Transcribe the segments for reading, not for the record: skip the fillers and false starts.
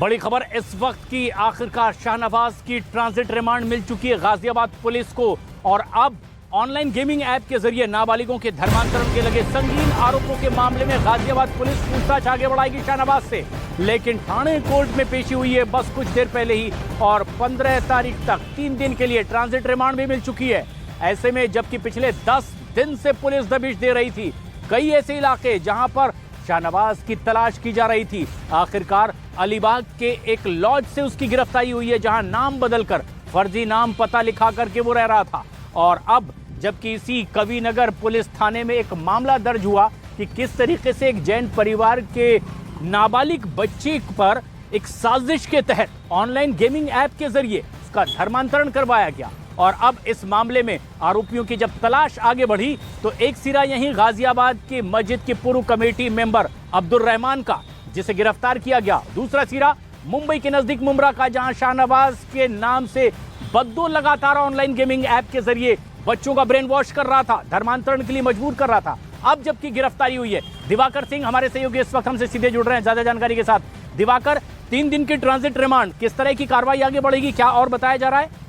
बड़ी खबर इस वक्त की, आखिरकार शाहनवाज की ट्रांजिट रिमांड मिल चुकी है गाजियाबाद पुलिस को। और अब ऑनलाइन गेमिंग ऐप के जरिए नाबालिगों के धर्मांतरण के लगे संगीन आरोपों के मामले में गाजियाबाद पुलिस पूछताछ आगे बढ़ाएगी शाहनवाज से। लेकिन थाने कोर्ट में पेशी हुई है बस कुछ देर पहले ही, और 15 तारीख तक 3 दिन के लिए ट्रांजिट रिमांड भी मिल चुकी है। ऐसे में जबकि पिछले 10 दिन से पुलिस दबिश दे रही थी, कई ऐसे इलाके जहां पर शाहनवाज की तलाश की जा रही थी, आखिरकार अलीबाग के एक लॉज से उसकी गिरफ्तारी हुई है, जहां नाम बदलकर फर्जी नाम पता लिखा करके वो रह रहा था। और अब जबकि इसी कविनगर पुलिस थाने में एक मामला दर्ज हुआ कि किस तरीके से एक जैन परिवार के नाबालिग बच्चे पर एक साजिश के तहत ऑनलाइन गेमिंग ऐप के जरिए उसका धर्मांतरण करवाया गया। और अब इस मामले में आरोपियों की जब तलाश आगे बढ़ी तो एक सिरा यहीं गाजियाबाद के मस्जिद के पूर्व कमेटी मेंबर अब्दुल रहमान का, जिसे गिरफ्तार किया गया। दूसरा सिरा मुंबई के नजदीक मुंब्रा का, जहां शाहनवाज के नाम से बद्दो लगातार ऑनलाइन गेमिंग ऐप के जरिए बच्चों का ब्रेन वॉश कर रहा था, धर्मांतरण के लिए मजबूर कर रहा था। अब जबकि गिरफ्तारी हुई है, दिवाकर सिंह हमारे सहयोगी इस वक्त हमसे सीधे जुड़ रहे हैं ज्यादा जानकारी के साथ। दिवाकर, 3 दिन की ट्रांजिट रिमांड, किस तरह की कार्रवाई आगे बढ़ेगी, क्या और बताया जा रहा है?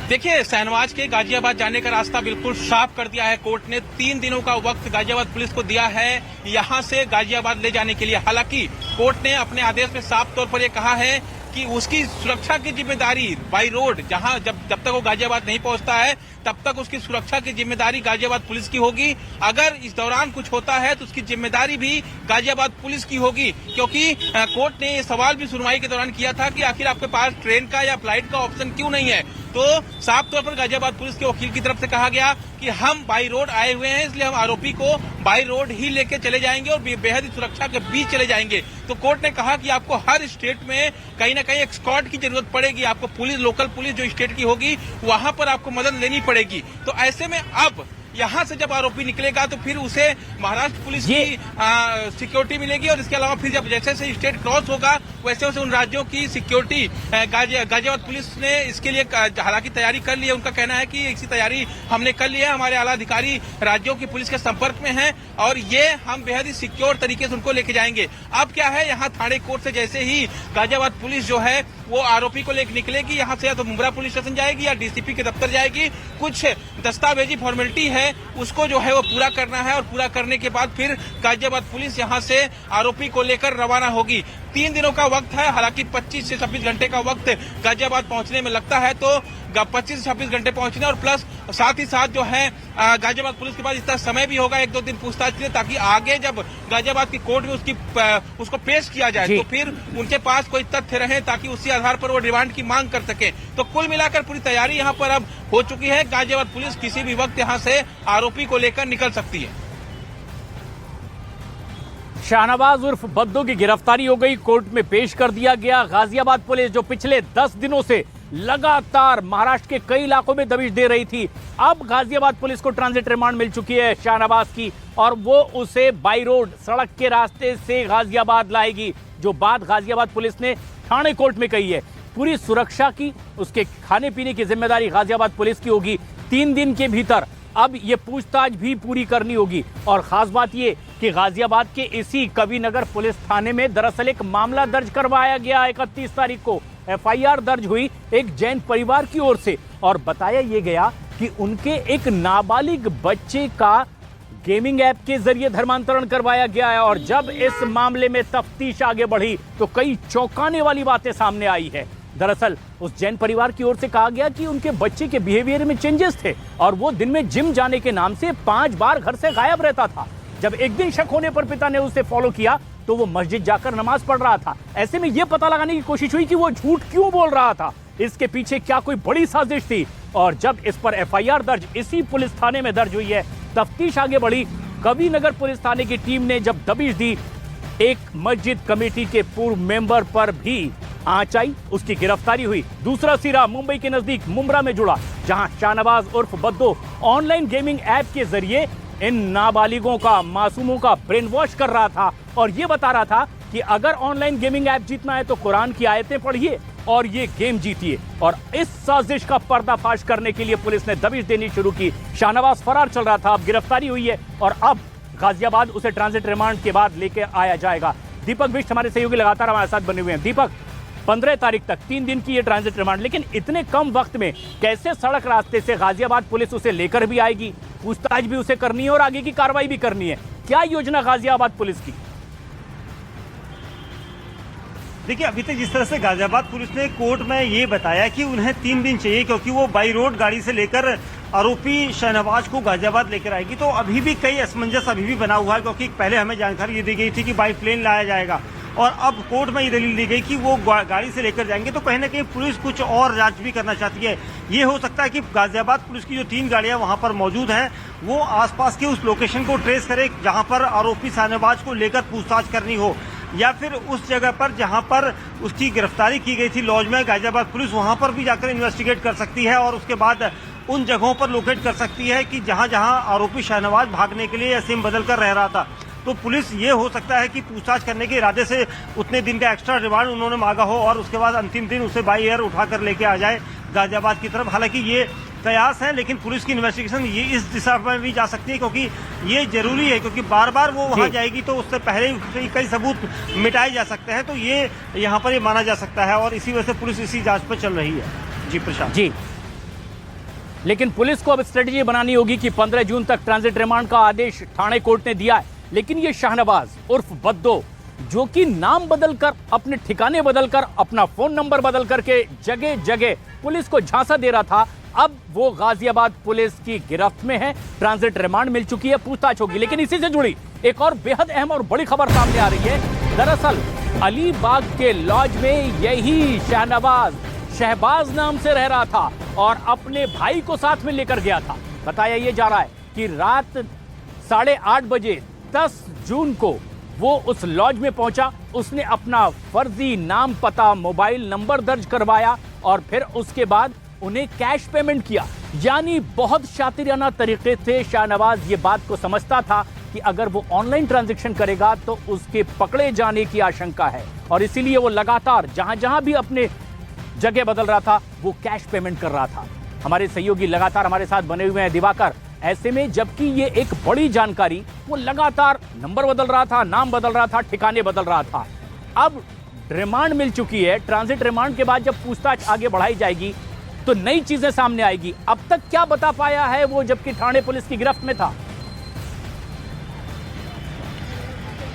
देखिए, शाहनवाज के गाजियाबाद जाने का रास्ता बिल्कुल साफ कर दिया है कोर्ट ने। 3 दिनों का वक्त गाजियाबाद पुलिस को दिया है यहां से गाजियाबाद ले जाने के लिए। हालांकि कोर्ट ने अपने आदेश में साफ तौर पर यह कहा है कि उसकी सुरक्षा की जिम्मेदारी बाई रोड, जहां जब तक वो गाजियाबाद नहीं पहुंचता है तब तक उसकी सुरक्षा की जिम्मेदारी गाजियाबाद पुलिस की होगी। अगर इस दौरान कुछ होता है तो उसकी जिम्मेदारी भी गाजियाबाद पुलिस की होगी, क्योंकि कोर्ट ने ये सवाल भी सुनवाई के दौरान किया था कि आखिर आपके पास ट्रेन का या फ्लाइट का ऑप्शन क्यों नहीं है। तो साफ तौर पर गाजियाबाद पुलिस के वकील की तरफ से कहा गया कि हम बाई रोड आए हुए हैं, इसलिए हम आरोपी को बाई रोड ही लेके चले जाएंगे और बेहद ही सुरक्षा के बीच चले जाएंगे। तो कोर्ट ने कहा कि आपको हर स्टेट में कहीं ना कहीं एक स्क्वाड की जरूरत पड़ेगी, आपको पुलिस, लोकल पुलिस जो स्टेट की होगी वहां पर आपको मदद लेनी पड़ेगी। तो ऐसे में अब यहां से जब आरोपी निकलेगा तो फिर उसे महाराष्ट्र पुलिस की सिक्योरिटी मिलेगी, और इसके अलावा फिर जब जैसे जैसे स्टेट क्रॉस होगा वैसे वैसे उन राज्यों की सिक्योरिटी गाजियाबाद पुलिस ने इसके लिए हालांकि तैयारी कर ली है। उनका कहना है कि इसी तैयारी हमने कर ली है, हमारे आला अधिकारी राज्यों की पुलिस के संपर्क में हैं और ये हम बेहद ही सिक्योर तरीके से उनको लेके जाएंगे। अब क्या है, यहाँ थाने कोर्ट से जैसे ही गाजियाबाद पुलिस जो है वो आरोपी को लेकर निकलेगी, यहाँ से या तो मुंब्रा पुलिस स्टेशन जाएगी या डीसीपी के दफ्तर जाएगी। कुछ दस्तावेजी फॉर्मेलिटी है उसको जो है वो पूरा करना है, और पूरा करने के बाद फिर गाजियाबाद पुलिस यहाँ से आरोपी को लेकर रवाना होगी। 3 दिनों का वक्त है, हालांकि 25 से 26 घंटे का वक्त गाजियाबाद पहुंचने में लगता है, तो 25 से 26 घंटे पहुंचने और प्लस साथ ही साथ जो है गाजियाबाद पुलिस के पास इतना समय भी होगा 1-2 दिन पूछताछ के लिए, ताकि आगे जब गाजियाबाद की कोर्ट में उसको पेश किया जाए तो फिर उनके पास कोई तथ्य रहे ताकि उसी आधार पर वो रिमांड की मांग कर सके। तो कुल मिलाकर पूरी तैयारी यहाँ पर अब हो चुकी है। गाजियाबाद पुलिस किसी भी वक्त यहाँ से आरोपी को लेकर निकल सकती है। शाहनवाज उर्फ बद्दो की गिरफ्तारी हो गई, कोर्ट में पेश कर दिया गया। गाजियाबाद पुलिस जो पिछले 10 दिनों से लगातार महाराष्ट्र के कई इलाकों में दबिश दे रही थी, अब गाजियाबाद पुलिस को ट्रांजिट रिमांड मिल चुकी है शाहनवाज की, और वो उसे बाई रोड सड़क के रास्ते से गाजियाबाद लाएगी। जो बात गाजियाबाद पुलिस ने थाने कोर्ट में कही है, पूरी सुरक्षा की, उसके खाने पीने की जिम्मेदारी गाजियाबाद पुलिस की होगी। 3 दिन के भीतर अब ये पूछताछ भी पूरी करनी होगी। और खास बात ये कि गाजियाबाद के इसी कविनगर पुलिस थाने में दरअसल एक मामला दर्ज करवाया गया। 31 तारीख को एफआईआर दर्ज हुई एक जैन परिवार की ओर से, और बताया ये गया कि उनके एक नाबालिग बच्चे का गेमिंग ऐप के जरिए धर्मांतरण करवाया गया है। और जब इस मामले में तफ्तीश आगे बढ़ी तो कई चौंकाने वाली बातें सामने आई है। दरअसल उस जैन परिवार की ओर से कहा गया कि उनके बच्चे के बिहेवियर में चेंजेस थे, और वो दिन में जिम जाने के नाम से 5 बार घर से गायब रहता था। जब एक दिन शक होने पर पिता ने उसे फॉलो किया तो वो मस्जिद जाकर नमाज पढ़ रहा था। ऐसे में यह पता लगाने की कोशिश हुई कि वो झूठ क्यों बोल रहा था, इसके पीछे क्या कोई बड़ी साजिश थी। और जब इस पर एफआईआर दर्ज इसी पुलिस थाने में दर्ज हुई है, तफ्तीश आगे बढ़ी। कविनगर पुलिस थाने की टीम ने जब दबिश दी, एक मस्जिद कमेटी के पूर्व मेंबर पर भी आंच आई, उसकी गिरफ्तारी हुई। दूसरा सिरा मुंबई के नजदीक मुंब्रा में जुड़ा, जहां शाहनवाज उर्फ बद्दो ऑनलाइन गेमिंग ऐप के जरिए इन नाबालिगों का, मासूमों का ब्रेन वॉश कर रहा था, और ये बता रहा था कि अगर ऑनलाइन गेमिंग ऐप जीतना है तो कुरान की आयतें पढ़िए और ये गेम जीतिए। और इस साजिश का पर्दाफाश करने के लिए पुलिस ने दबिश देनी शुरू की। शाहनवाज फरार चल रहा था, अब गिरफ्तारी हुई है और अब गाजियाबाद उसे ट्रांजिट रिमांड के बाद लेकर आया जाएगा। दीपक बिष्ट हमारे सहयोगी लगातार हमारे साथ बने हुए हैं। दीपक, 15 तारीख तक 3 दिन की ये ट्रांजिट रिमांड, लेकिन इतने कम वक्त में कैसे सड़क रास्ते से गाजियाबाद पुलिस उसे लेकर भी आएगी, पूछताछ भी उसे करनी है और आगे की कार्रवाई भी करनी है? क्या योजना गाजियाबाद पुलिस की? देखिए, अभी तक जिस तरह से गाजियाबाद पुलिस ने कोर्ट में ये बताया कि उन्हें 3 दिन चाहिए, क्योंकि वो बाई रोड गाड़ी से लेकर आरोपी शाहनवाज को गाजियाबाद लेकर आएगी। तो अभी भी कई असमंजस अभी भी बना हुआ है, क्योंकि पहले हमें जानकारी ये दी गई थी कि बाई प्लेन लाया जाएगा और अब कोर्ट में ये दलील दी गई कि वो गाड़ी से लेकर जाएंगे। तो कहीं ना कहीं पुलिस कुछ और जांच भी करना चाहती है। ये हो सकता है कि गाजियाबाद पुलिस की जो 3 गाड़ियां वहां पर मौजूद हैं वो आसपास के उस लोकेशन को ट्रेस करे जहां पर आरोपी शाहनवाज को लेकर पूछताछ करनी हो, या फिर उस जगह पर जहां पर उसकी गिरफ्तारी की गई थी लॉज में गाजियाबाद पुलिस वहां पर भी जाकर इन्वेस्टिगेट कर सकती है और उसके बाद उन जगहों पर लोकेट कर सकती है कि जहां जहां आरोपी शाहनवाज भागने के लिए या सिम बदल कर रह रहा था। तो पुलिस ये हो सकता है कि पूछताछ करने के इरादे से उतने दिन का एक्स्ट्रा रिमांड उन्होंने मांगा हो और उसके बाद अंतिम दिन उसे बाई एयर उठाकर लेके आ जाए गाजियाबाद की तरफ। हालांकि ये कयास है, लेकिन पुलिस की इन्वेस्टिगेशन ये इस दिशा में भी जा सकती है, क्योंकि ये जरूरी है, क्योंकि बार बार वो वहां जाएगी तो उससे पहले ही कई सबूत मिटाए जा सकते हैं। तो ये यहाँ पर ये माना जा सकता है और इसी वजह से पुलिस इसी जांच पर चल रही है। जी प्रशांत जी, लेकिन पुलिस को अब स्ट्रेटेजी बनानी होगी कि 15 जून तक ट्रांजिट रिमांड का आदेश ठाणे कोर्ट ने दिया है, लेकिन ये शाहनवाज उर्फ बद्दो, जो कि नाम बदलकर, अपने ठिकाने बदलकर, अपना फोन नंबर बदल करके जगह जगह पुलिस को झांसा दे रहा था, अब वो गाजियाबाद पुलिस की गिरफ्त में है। ट्रांजिट रिमांड मिल चुकी है, पूछताछ होगी। लेकिन इसी से जुड़ी एक और बेहद अहम और बड़ी खबर सामने आ रही है। दरअसल अलीबाग के लॉज में यही शाहनवाज शहबाज नाम से रह रहा था और अपने भाई को साथ में लेकर गया था। बताया यह जा रहा है कि रात 8:30 बजे 10 जून को वो उस लॉज में पहुंचा। उसने अपना फर्जी नाम, पता, मोबाइल नंबर दर्ज करवाया और फिर उसके बाद उन्हें कैश पेमेंट किया। यानी बहुत शातिराना तरीके से शाहनवाज ये बात को समझता था कि अगर वो ऑनलाइन ट्रांजैक्शन करेगा तो उसके पकड़े जाने की आशंका है और इसीलिए वो लगातार जहां जहां भी अपने जगह बदल रहा था वो कैश पेमेंट कर रहा था। हमारे सहयोगी लगातार हमारे साथ बने हुए हैं, दिवाकर। ऐसे में जबकि ये एक बड़ी जानकारी, वो लगातार नंबर बदल रहा था, नाम बदल रहा था, ठिकाने बदल रहा था। अब रिमांड मिल चुकी है। ट्रांजिट रिमांड के बाद जब पूछताछ आगे बढ़ाई जाएगी तो नई चीजें सामने आएगी। अब तक क्या बता पाया है वो, जबकि ठाणे पुलिस की गिरफ्त में था?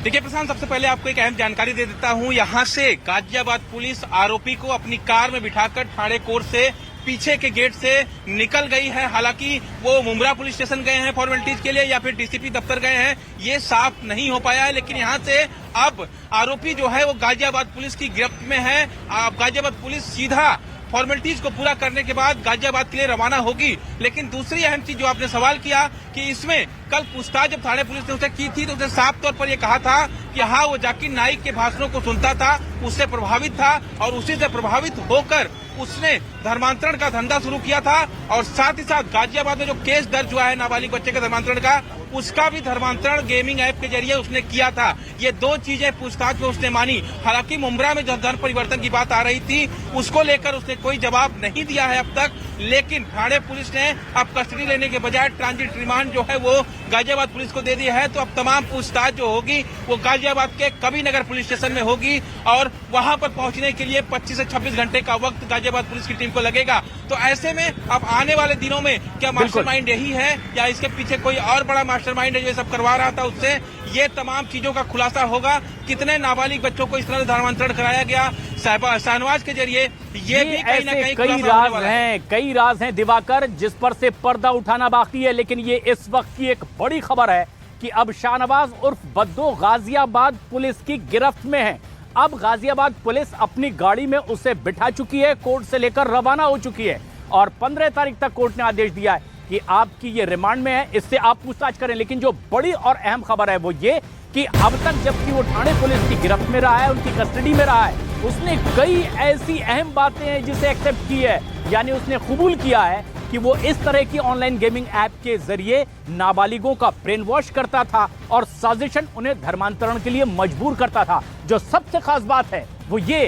देखिए प्रशांत, सबसे पहले आपको एक अहम जानकारी दे देता हूं। यहां से गाजियाबाद पुलिस आरोपी को अपनी कार में बिठाकर ठाणे कोर्ट से पीछे के गेट से निकल गई है। हालांकि वो मुंब्रा पुलिस स्टेशन गए हैं फॉर्मेलिटीज के लिए या फिर डीसीपी दफ्तर गए हैं, ये साफ नहीं हो पाया है। लेकिन यहां से अब आरोपी जो है वो गाजियाबाद पुलिस की गिरफ्त में है। अब गाजियाबाद पुलिस सीधा फॉर्मेलिटीज को पूरा करने के बाद गाजियाबाद के लिए रवाना होगी। लेकिन दूसरी अहम चीज जो आपने सवाल किया कि इसमें कल पूछताछ जब थाने पुलिस ने उसे की थी तो उसने साफ तौर पर यह कहा था कि हाँ, वो जाकिर नाइक के भाषणों को सुनता था, उससे प्रभावित था और उसी से प्रभावित होकर उसने धर्मांतरण का धंधा शुरू किया था। और साथ ही साथ गाजियाबाद में जो केस दर्ज हुआ है नाबालिग बच्चे के धर्मांतरण का, उसका भी धर्मांतरण गेमिंग ऐप के जरिए उसने किया था। ये 2 चीजें पूछताछ में उसने मानी। हालांकि मुंब्रा में जब धर्म परिवर्तन की बात आ रही थी उसको लेकर उसने कोई जवाब नहीं दिया है अब तक। लेकिन ठाणे पुलिस ने अब कस्टडी लेने के बजाय ट्रांजिट रिमांड जो है वो गाजियाबाद पुलिस को दे दी है। तो अब तमाम पूछताछ जो होगी वो गाजियाबाद के कबीरनगर पुलिस स्टेशन में होगी और वहां पर पहुंचने के लिए 25 से 26 घंटे का वक्त गाजियाबाद पुलिस की टीम को लगेगा। तो ऐसे में अब आने वाले दिनों में क्या मास्टरमाइंड यही है या इसके पीछे कोई और बड़ा मास्टरमाइंड है जो ये सब करवा रहा था, उससे ये तमाम चीजों का खुलासा होगा। कितने नाबालिग बच्चों को इस तरह धर्मांतरण कराया गया शाहनवाज के जरिए, ये भी कहीं ना कहीं कई राज हैं दिवाकर, जिस पर से पर्दा उठाना बाकी है। लेकिन ये इस वक्त की एक बड़ी खबर है कि अब शाहनवाज उर्फ बद्दो गाजियाबाद पुलिस की गिरफ्त में है। अब गाजियाबाद पुलिस अपनी गाड़ी में उसे बिठा चुकी है, कोर्ट से लेकर रवाना हो चुकी है और 15 तारीख तक कोर्ट ने आदेश दिया है कि आपकी ये रिमांड में है, इससे आप पूछताछ करें। लेकिन जो बड़ी और अहम खबर है वो ये कि अब तक जबकि वो ठाणे पुलिस की गिरफ्त में रहा है, उनकी कस्टडी में रहा है, उसने कई ऐसी अहम बातें हैं जिसे एक्सेप्ट की है। यानी उसने कबूल किया है कि वो इस तरह की ऑनलाइन गेमिंग ऐप के जरिए नाबालिगों का ब्रेन वॉश करता था और साजिशन उन्हें धर्मांतरण के लिए मजबूर करता था। जो सबसे खास बात है वो ये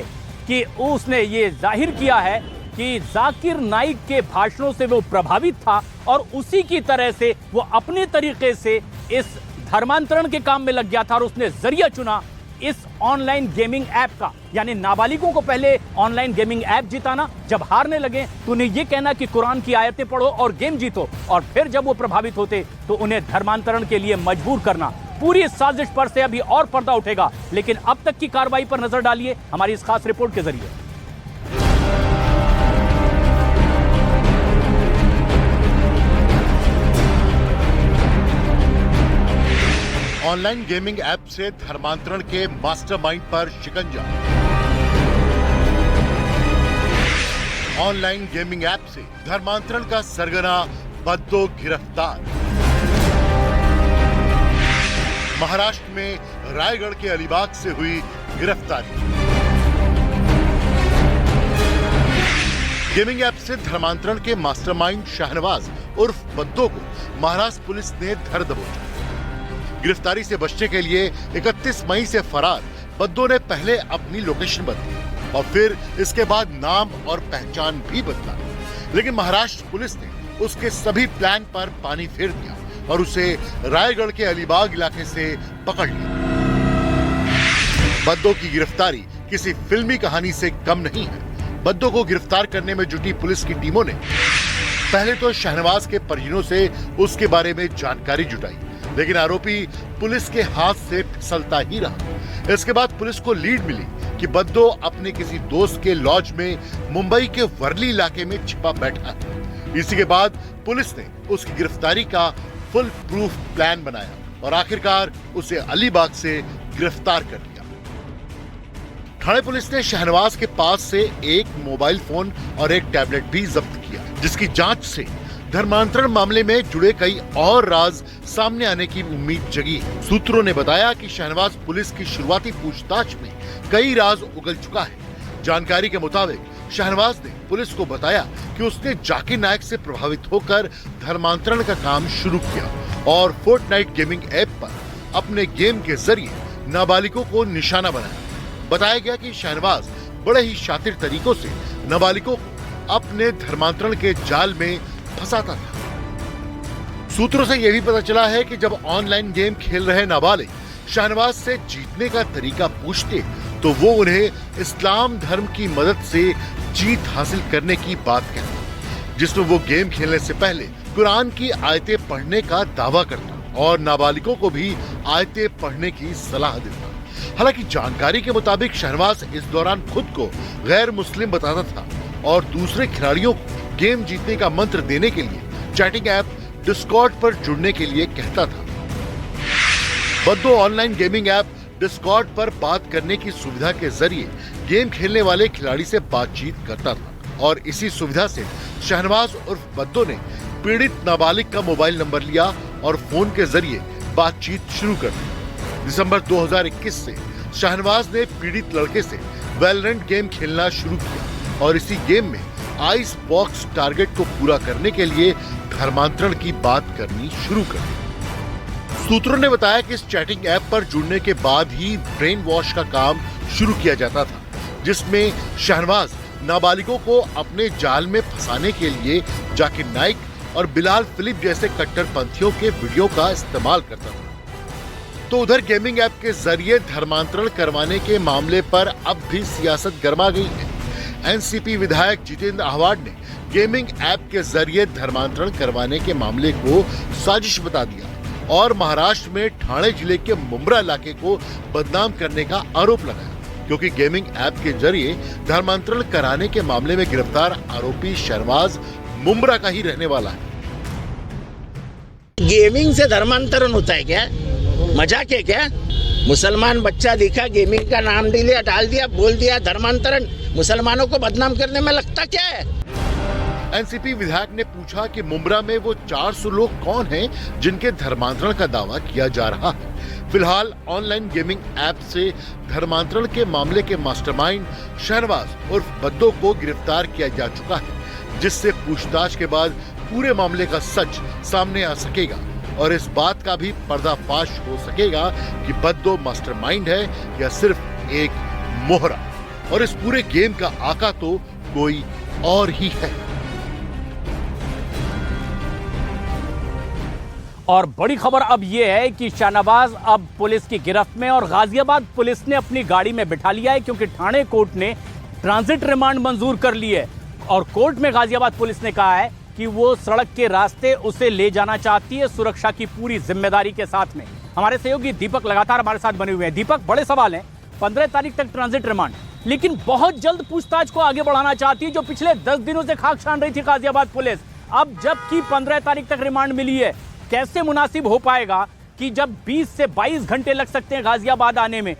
कि उसने ये जाहिर किया है कि जाकिर नाइक के भाषणों से वो प्रभावित था और उसी की तरह से वो अपने तरीके से इस धर्मांतरण के काम में लग गया था और उसने जरिया चुना इस ऑनलाइन गेमिंग ऐप का, यानी नाबालिगों को पहले ऑनलाइन गेमिंग ऐप जिताना, जब हारने लगे तो उन्हें यह कहना कि कुरान की आयतें पढ़ो और गेम जीतो, और फिर जब वो प्रभावित होते तो उन्हें धर्मांतरण के लिए मजबूर करना। पूरी इस साजिश पर से अभी और पर्दा उठेगा, लेकिन अब तक की कार्रवाई पर नजर डालिए हमारी इस खास रिपोर्ट के जरिए। ऑनलाइन गेमिंग ऐप से धर्मांतरण के मास्टरमाइंड पर शिकंजा। ऑनलाइन गेमिंग ऐप से धर्मांतरण का सरगना बद्दो गिरफ्तार। महाराष्ट्र में रायगढ़ के अलीबाग से हुई गिरफ्तारी। गेमिंग ऐप से धर्मांतरण के मास्टरमाइंड शाहनवाज उर्फ बद्दो को महाराष्ट्र पुलिस ने धर दबोचा। गिरफ्तारी से बचने के लिए 31 मई से फरार बद्दो ने पहले अपनी लोकेशन बदली और फिर इसके बाद नाम और पहचान भी बदला, लेकिन महाराष्ट्र पुलिस ने उसके सभी प्लान पर पानी फेर दिया और उसे रायगढ़ के अलीबाग इलाके से पकड़ लिया। बद्दो की गिरफ्तारी किसी फिल्मी कहानी से कम नहीं है। बद्दो को गिरफ्तार करने में जुटी पुलिस की टीमों ने पहले तो शाहनवाज के परिजनों से उसके बारे में जानकारी जुटाई, लेकिन आरोपी पुलिस के हाथ से फिसलता ही रहा। इसके बाद पुलिस को लीड मिली कि बद्दो अपने किसी दोस्त के लॉज में मुंबई के वर्ली इलाके में छिपा बैठा है। इसी के बाद पुलिस ने उसकी गिरफ्तारी का फुल प्रूफ प्लान बनाया और आखिरकार उसे अलीबाग से गिरफ्तार कर लिया। थाने पुलिस ने शाहनवाज के पास से एक मोबाइल फोन और एक टैबलेट भी जब्त किया, जिसकी जांच से धर्मांतरण मामले में जुड़े कई और राज सामने आने की उम्मीद जगी है। सूत्रों ने बताया कि शाहनवाज पुलिस की शुरुआती पूछताछ में कई राज उगल चुका है। जानकारी के मुताबिक शाहनवाज ने पुलिस को बताया कि उसने जाकिर नायक से प्रभावित होकर धर्मांतरण का काम शुरू किया और फोर्टनाइट गेमिंग ऐप पर अपने गेम के जरिए नाबालिगों को निशाना बनाया। बताया गया कि शाहनवाज बड़े ही शातिर तरीकों से नाबालिगों को अपने धर्मांतरण के जाल में फंसाता था। सूत्रों से यह भी पता चला है कि जब ऑनलाइन गेम खेल रहे नाबालिग शाहनवाज से जीतने का तरीका पूछते तो वो उन्हें इस्लाम धर्म की मदद से जीत हासिल करने की बात कहता, जिसमें वो गेम खेलने से पहले कुरान की आयतें पढ़ने का दावा करता और नाबालिगों को भी आयतें पढ़ने की सलाह देता। हालांकि जानकारी के मुताबिक शाहनवाज इस दौरान खुद को गैर मुस्लिम बताता था और दूसरे खिलाड़ियों को गेम जीतने का मंत्र देने के लिए चैटिंग ऐप डिस्कॉर्ड पर जुड़ने के लिए कहता था। बद्दो ऑनलाइन गेमिंग ऐप डिस्कॉर्ड पर बात करने की सुविधा के जरिए गेम खेलने वाले खिलाड़ी से बातचीत करता था और इसी सुविधा से शाहनवाज उर्फ बद्दो ने पीड़ित नाबालिग का मोबाइल नंबर लिया और फोन के जरिए बातचीत शुरू कर दी। दिसंबर 2021 से शाहनवाज ने पीड़ित लड़के से वैलोरेंट गेम खेलना शुरू किया और इसी गेम में आइस बॉक्स टारगेट को पूरा करने के लिए धर्मांतरण की बात करनी शुरू कर दी। सूत्रों ने बताया कि इस चैटिंग ऐप पर जुड़ने के बाद ही ब्रेन वॉश का काम शुरू किया जाता था, जिसमें शाहनवाज नाबालिगों को अपने जाल में फंसाने के लिए जाकिर नाइक और बिलाल फिलिप जैसे कट्टरपंथियों के वीडियो का इस्तेमाल करता था। तो उधर गेमिंग ऐप के जरिए धर्मांतरण करवाने के मामले पर अब भी सियासत गर्मा गई है। एनसीपी विधायक जितेंद्र आह्वाड ने गेमिंग ऐप के जरिए धर्मांतरण करवाने के मामले को साजिश बता दिया और महाराष्ट्र में ठाणे जिले के मुंब्रा इलाके को बदनाम करने का आरोप लगाया, क्योंकि गेमिंग ऐप के जरिए धर्मांतरण कराने के मामले में गिरफ्तार आरोपी शाहनवाज मुंब्रा का ही रहने वाला है। गेमिंग से धर्मांतरण होता है क्या? मजाक है क्या? मुसलमान बच्चा दिखा, गेमिंग का नाम लिया, डाल दिया, बोल दिया धर्मांतरण। मुसलमानों को बदनाम करने में लगता क्या है? एनसीपी विधायक ने पूछा कि मुंब्रा में वो 400 लोग कौन हैं जिनके धर्मांतरण का दावा किया जा रहा है। फिलहाल ऑनलाइन गेमिंग ऐप से धर्मांतरण के मामले के मास्टरमाइंड शाहनवाज उर्फ बद्दो को गिरफ्तार किया जा चुका है, जिससे पूछताछ के बाद पूरे मामले का सच सामने आ सकेगा और इस बात का भी पर्दाफाश हो सकेगा कि बद्दो मास्टरमाइंड है या सिर्फ एक मोहरा, और इस पूरे गेम का आका तो कोई और ही है। और बड़ी खबर अब यह है कि शाहनवाज अब पुलिस की गिरफ्त में और गाजियाबाद पुलिस ने अपनी गाड़ी में बिठा लिया है, क्योंकि ठाणे कोर्ट ने ट्रांजिट रिमांड मंजूर कर ली है और कोर्ट में गाजियाबाद पुलिस ने कहा है कि वो सड़क के रास्ते उसे ले जाना चाहती है सुरक्षा की पूरी जिम्मेदारी के साथ में। हमारे सहयोगी दीपक लगातार हमारे साथ बने हुए हैं। दीपक, बड़े सवाल हैं। 15 तारीख तक ट्रांजिट रिमांड, लेकिन बहुत जल्द पूछताछ को आगे बढ़ाना चाहती है, जो पिछले 10 दिनों से खाक छान रही थी गाजियाबाद पुलिस। अब जबकि 15 तारीख तक रिमांड मिली है, कैसे मुनासिब हो पाएगा कि जब 20 से 22 घंटे लग सकते हैं गाजियाबाद आने में,